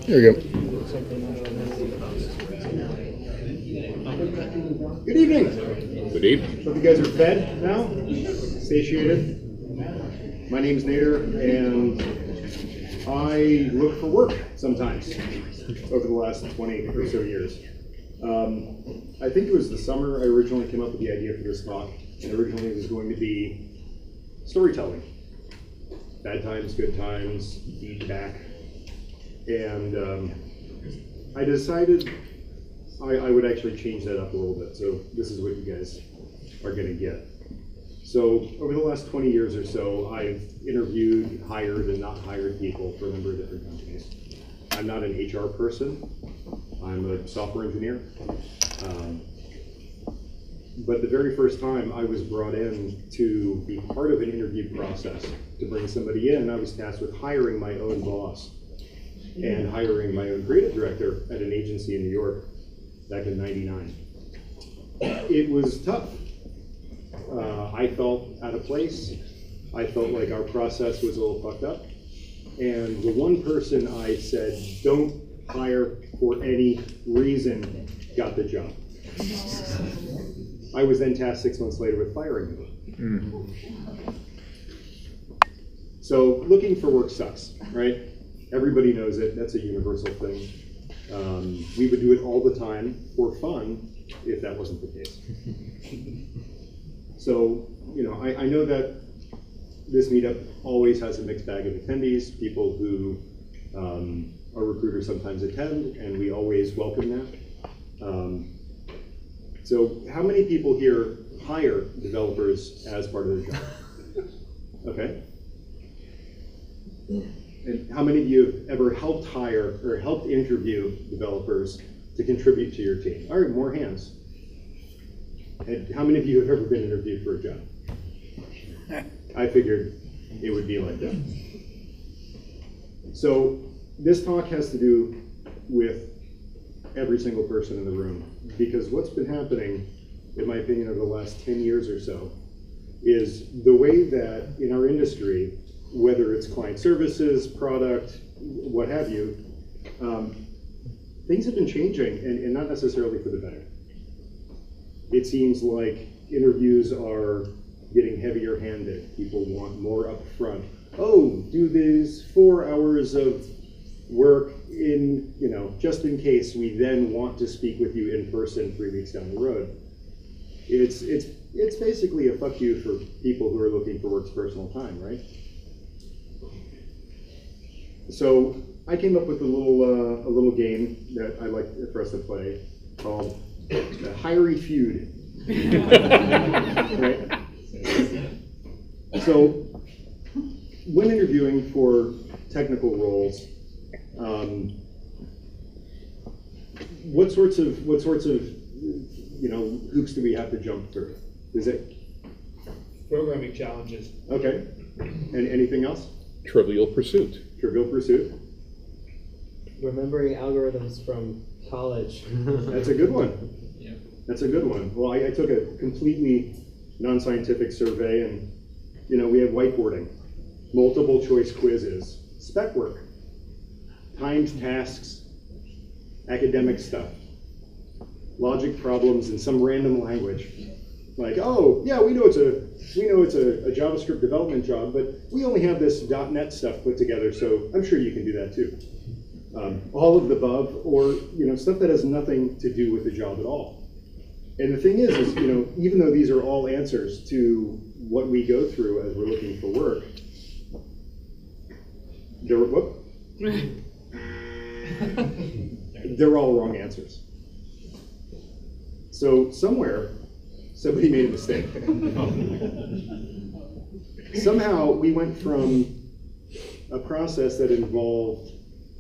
There we go. Good evening. Good evening. Hope you guys are fed now, satiated. My name's Nader, and I look for work sometimes over the last 20 or so years. I think it was the summer I originally came up with the idea for this talk, and originally it was going to be storytelling. Bad times, good times, feedback. And I decided I would actually change that up a little bit. So this is what you guys are going to get. So over the last 20 years or so, I've interviewed, hired, and not hired people for a number of different companies. I'm not an HR person. I'm a software engineer. But the very first time I was brought in to be part of an interview process to bring somebody in, I was tasked with hiring my own boss and hiring my own creative director at an agency in New York back in '99. It was tough. I felt out of place. I felt like our process was a little fucked up. And the one person I said, don't hire for any reason, got the job. I was then tasked 6 months later with firing him. So looking for work sucks, right? Everybody knows it. That's a universal thing. We would do it all the time for fun if that wasn't the case. So, you know, I know that this meetup always has a mixed bag of attendees, people who our recruiters sometimes attend, and we always welcome that. So how many people here hire developers as part of their job? Okay. And how many of you have ever helped hire or helped interview developers to contribute to your team? All right, more hands. And how many of you have ever been interviewed for a job? I figured it would be like that. So this talk has to do with every single person in the room, because what's been happening, in my opinion, over the last 10 years or so, is the way that in our industry, whether it's client services, product, what have you, things have been changing, and not necessarily for the better. It seems like interviews are getting heavier handed. People want more upfront. Oh, do these 4 hours of work in, you know, just in case we then want to speak with you in person 3 weeks down the road. It's basically a fuck you for people who are looking for work's personal time, right? So I came up with a little game that I like for us to play called Hire Feud. Right? So when interviewing for technical roles, what sorts of hoops do we have to jump through? Is it programming challenges? Okay. And anything else? Trivial Pursuit. Trivial Pursuit. Remembering algorithms from college. That's a good one. Yeah. That's a good one. Well, I took a completely non-scientific survey, and we have whiteboarding, multiple choice quizzes, spec work, timed tasks, academic stuff, logic problems in some random language. Like, oh yeah, we know it's a JavaScript development job, but we only have this .NET stuff put together, so I'm sure you can do that too. All of the above, or stuff that has nothing to do with the job at all. And the thing is even though these are all answers to what we go through as we're looking for work, they're all wrong answers. So somewhere, somebody made a mistake. Somehow we went from a process that involved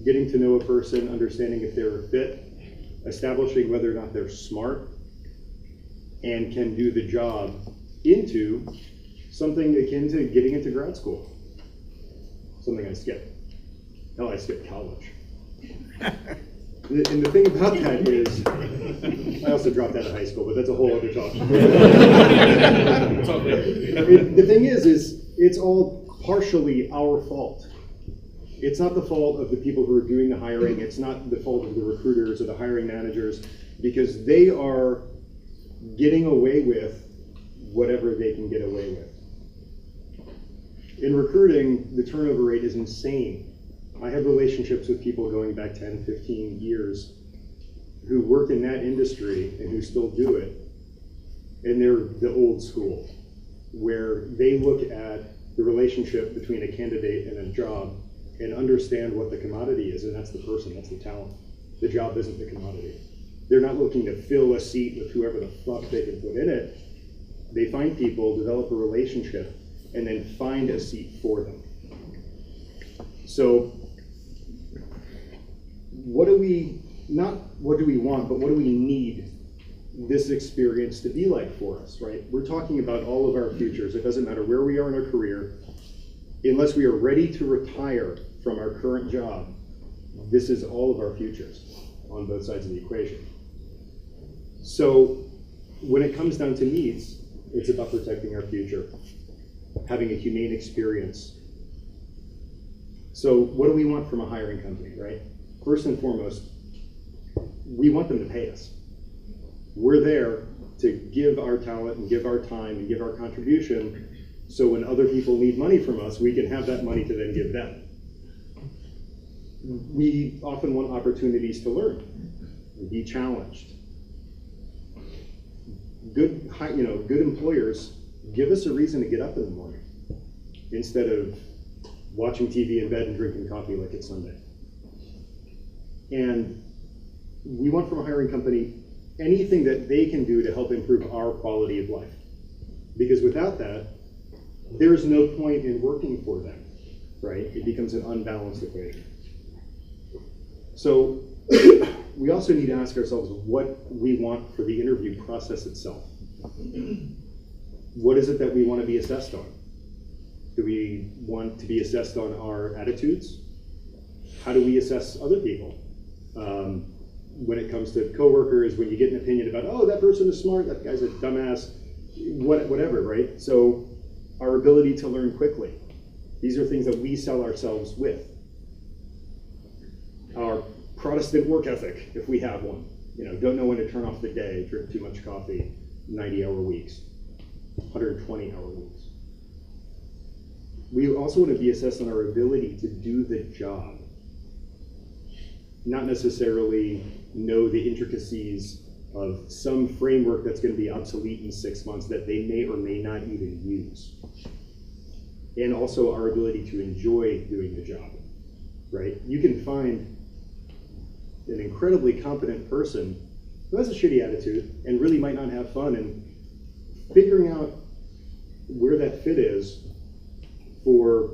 getting to know a person, understanding if they're a fit, establishing whether or not they're smart and can do the job, into something akin to getting into grad school. Something I skipped. Hell, I skipped college. And the thing about that is, I also dropped out of high school, but that's a whole other talk. The thing is it's all partially our fault. It's not the fault of the people who are doing the hiring. It's not the fault of the recruiters or the hiring managers, because they are getting away with whatever they can get away with. In recruiting, the turnover rate is insane. I have relationships with people going back 10, 15 years who work in that industry and who still do it. And they're the old school, where they look at the relationship between a candidate and a job and understand what the commodity is, and that's the person, that's the talent. The job isn't the commodity. They're not looking to fill a seat with whoever the fuck they can put in it. They find people, develop a relationship, and then find a seat for them. So what do we want, but what do we need this experience to be like for us, right? We're talking about all of our futures. It doesn't matter where we are in our career. Unless we are ready to retire from our current job, this is all of our futures on both sides of the equation. So when it comes down to needs, it's about protecting our future, having a humane experience. So what do we want from a hiring company, right? First and foremost, we want them to pay us. We're there to give our talent and give our time and give our contribution, so when other people need money from us, we can have that money to then give them. We often want opportunities to learn and be challenged. Good employers give us a reason to get up in the morning instead of watching TV in bed and drinking coffee like it's Sunday. And we want from a hiring company anything that they can do to help improve our quality of life. Because without that, there's no point in working for them, right? It becomes an unbalanced equation. So we also need to ask ourselves what we want for the interview process itself. What is it that we want to be assessed on? Do we want to be assessed on our attitudes? How do we assess other people? When it comes to coworkers, when you get an opinion about, oh, that person is smart, that guy's a dumbass, whatever, right? So our ability to learn quickly. These are things that we sell ourselves with. Our Protestant work ethic, if we have one. Don't know when to turn off the day, drink too much coffee, 90-hour weeks, 120-hour weeks. We also want to be assessed on our ability to do the job. Not necessarily know the intricacies of some framework that's going to be obsolete in 6 months that they may or may not even use. And also our ability to enjoy doing the job, right? You can find an incredibly competent person who has a shitty attitude and really might not have fun, and figuring out where that fit is for,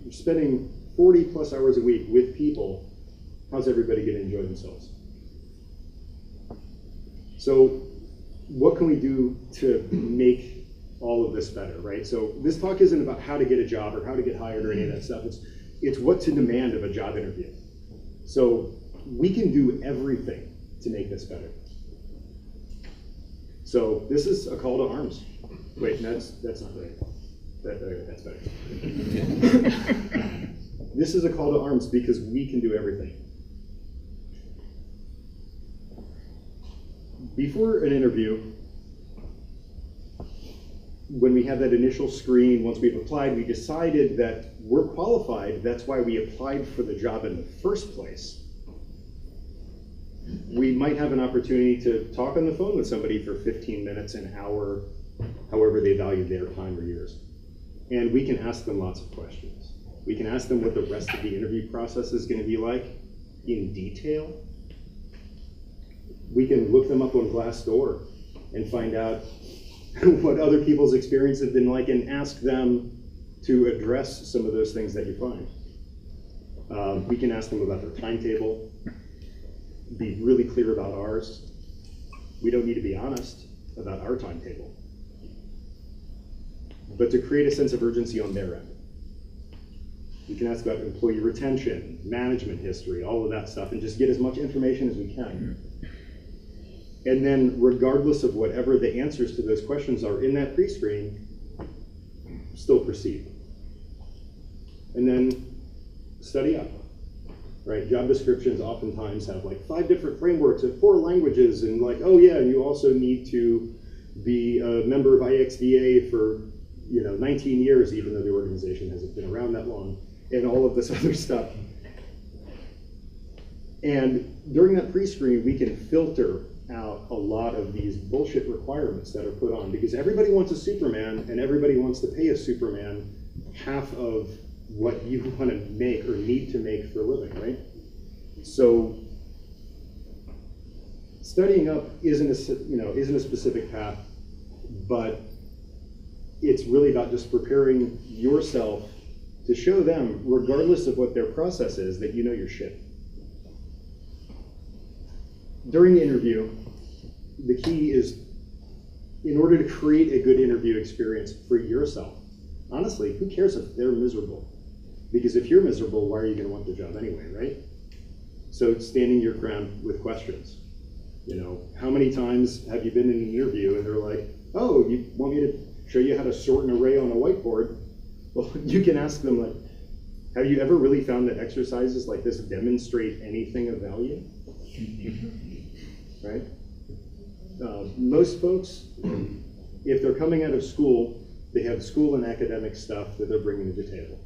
spending 40 plus hours a week with people, how's everybody going to enjoy themselves? So what can we do to make all of this better, right? So this talk isn't about how to get a job or how to get hired or any of that stuff. It's what to demand of a job interview. So we can do everything to make this better. So this is a call to arms. Wait, that's not right. That's better. This is a call to arms because we can do everything. Before an interview, when we had that initial screen, once we've applied, we decided that we're qualified. That's why we applied for the job in the first place. We might have an opportunity to talk on the phone with somebody for 15 minutes, an hour, however they value their time or yours. And we can ask them lots of questions. We can ask them what the rest of the interview process is going to be like in detail. We can look them up on Glassdoor and find out what other people's experience have been like and ask them to address some of those things that you find. We can ask them about their timetable, be really clear about ours. We don't need to be honest about our timetable, but to create a sense of urgency on their end. We can ask about employee retention, management history, all of that stuff, and just get as much information as we can. And then regardless of whatever the answers to those questions are in that pre-screen, still proceed. And then study up, right? Job descriptions oftentimes have like 5 different frameworks and 4 languages, and like, oh yeah, you also need to be a member of IXDA for 19 years, even though the organization hasn't been around that long, and all of this other stuff. And during that pre-screen, we can filter out a lot of these bullshit requirements that are put on, because everybody wants a Superman, and everybody wants to pay a Superman half of what you want to make or need to make for a living, right? So studying up isn't a specific path, but it's really about just preparing yourself to show them, regardless of what their process is, that you know your shit. During the interview, the key is, in order to create a good interview experience for yourself, honestly, who cares if they're miserable? Because if you're miserable, why are you going to want the job anyway, right? So standing your ground with questions. How many times have you been in an interview and they're like, oh, you want me to show you how to sort an array on a whiteboard? Well, you can ask them, like, have you ever really found that exercises like this demonstrate anything of value? Right? Most folks, if they're coming out of school, they have school and academic stuff that they're bringing to the table.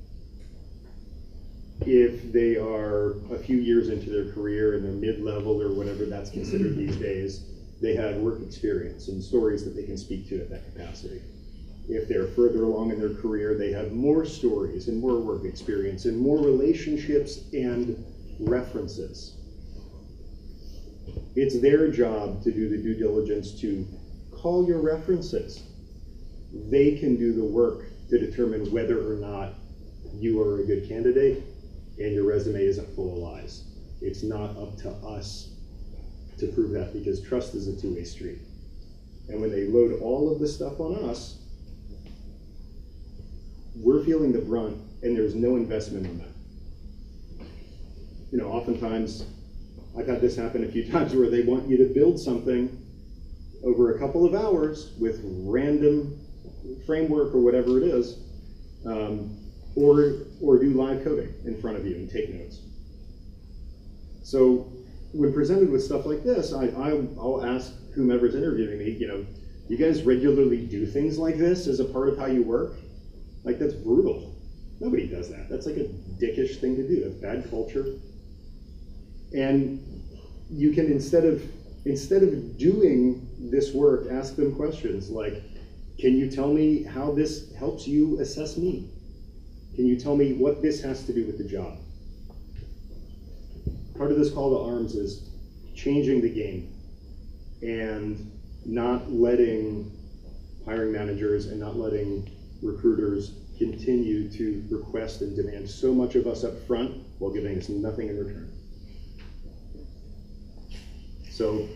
If they are a few years into their career and they're mid-level or whatever that's considered these days, they have work experience and stories that they can speak to at that capacity. If they're further along in their career, they have more stories and more work experience and more relationships and references. It's their job to do the due diligence to call your references. They can do the work to determine whether or not you are a good candidate and your resume isn't full of lies. It's not up to us to prove that, because trust is a two-way street. And when they load all of this stuff on us, we're feeling the brunt, and there's no investment on that. Oftentimes, I've had this happen a few times where they want you to build something over a couple of hours with random framework or whatever it is, or do live coding in front of you and take notes. So when presented with stuff like this, I'll ask whomever's interviewing me, you guys regularly do things like this as a part of how you work? Like, that's brutal. Nobody does that. That's like a dickish thing to do. That's bad culture. And you can, instead of doing this work, ask them questions like, can you tell me how this helps you assess me? Can you tell me what this has to do with the job? Part of this call to arms is changing the game and not letting hiring managers and not letting recruiters continue to request and demand so much of us up front while giving us nothing in return. So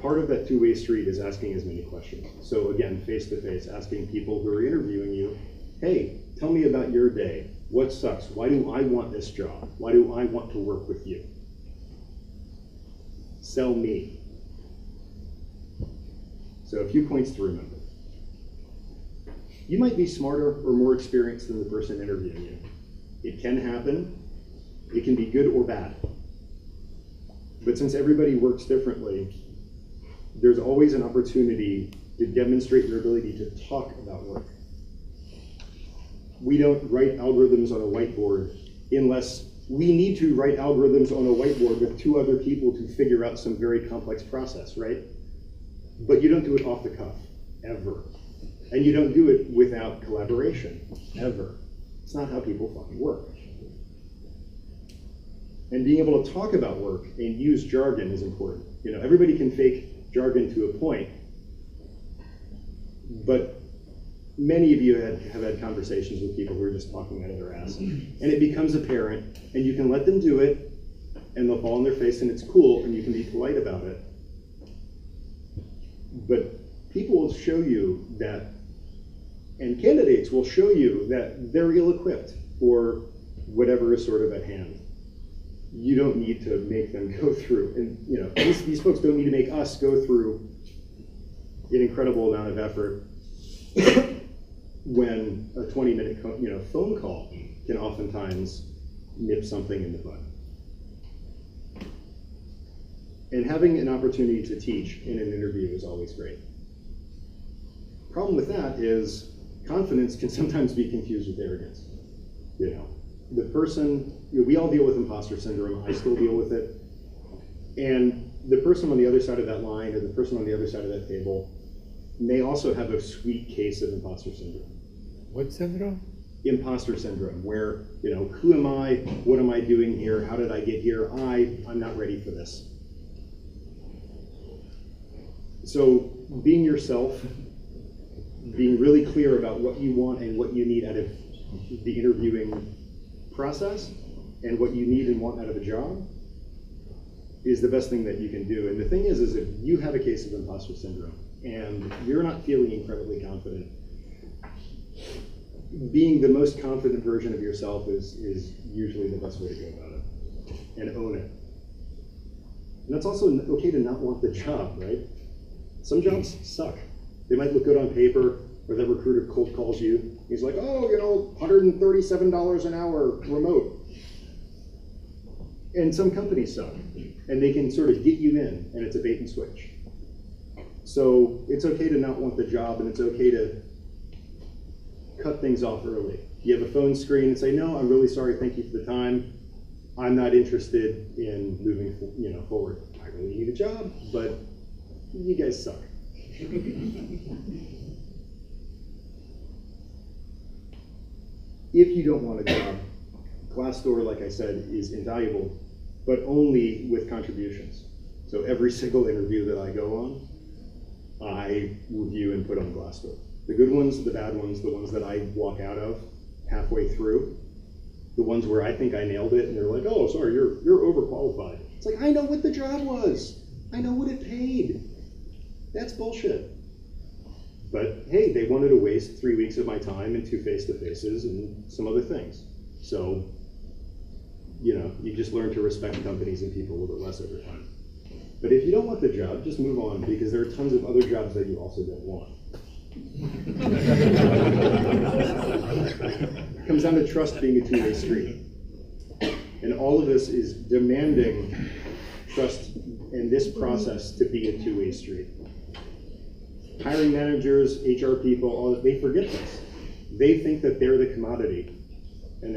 part of that two-way street is asking as many questions. So again, face-to-face, asking people who are interviewing you, hey, tell me about your day. What sucks? Why do I want this job? Why do I want to work with you? Sell me. So a few points to remember. You might be smarter or more experienced than the person interviewing you. It can happen. It can be good or bad. But since everybody works differently, there's always an opportunity to demonstrate your ability to talk about work. We don't write algorithms on a whiteboard unless we need to write algorithms on a whiteboard with 2 other people to figure out some very complex process, right? But you don't do it off the cuff, ever. And you don't do it without collaboration, ever. It's not how people fucking work. And being able to talk about work and use jargon is important. Everybody can fake jargon to a point, but many of you have had conversations with people who are just talking out of their ass, and it becomes apparent, and you can let them do it, and they'll fall on their face, and it's cool, and you can be polite about it. But people will show you that, and candidates will show you that they're ill-equipped for whatever is sort of at hand. You don't need to make them go through, and these folks don't need to make us go through an incredible amount of effort when a 20-minute phone call can oftentimes nip something in the bud. And having an opportunity to teach in an interview is always great. Problem with that is confidence can sometimes be confused with arrogance. You know, the person, we all deal with imposter syndrome. I still deal with it. And the person on the other side of that line or the person on the other side of that table may also have a sweet case of imposter syndrome. What syndrome? Imposter syndrome, where, you know, who am I? What am I doing here? How did I get here? I'm not ready for this. So being yourself, being really clear about what you want and what you need out of the interviewing process and what you need and want out of a job is the best thing that you can do. And the thing is if you have a case of imposter syndrome and you're not feeling incredibly confident, being the most confident version of yourself is usually the best way to go about it, and own it. And that's also okay to not want the job, right? Some jobs suck. They might look good on paper, or that recruiter cold calls you. He's like, oh, you know, $137 an hour remote. And some companies suck, and they can sort of get you in, and it's a bait and switch. So it's okay to not want the job, and it's okay to cut things off early. You have a phone screen and say, no, I'm really sorry, thank you for the time. I'm not interested in moving forward. I really need a job, but you guys suck. If you don't want a job, Glassdoor, like I said, is invaluable, but only with contributions. So every single interview that I go on, I review and put on Glassdoor. The good ones, the bad ones, the ones that I walk out of halfway through, the ones where I think I nailed it and they're like, oh, sorry, you're overqualified. It's like, I know what the job was. I know what it paid. That's bullshit. But hey, they wanted to waste 3 weeks of my time and 2 face-to-faces and some other things. So, you know, you just learn to respect companies and people a little bit less over time. But if you don't want the job, just move on, because there are tons of other jobs that you also don't want. It comes down to trust being a two-way street. And all of this is demanding trust in this process to be a two-way street. Hiring managers, HR people, they forget this. They think that they're the commodity.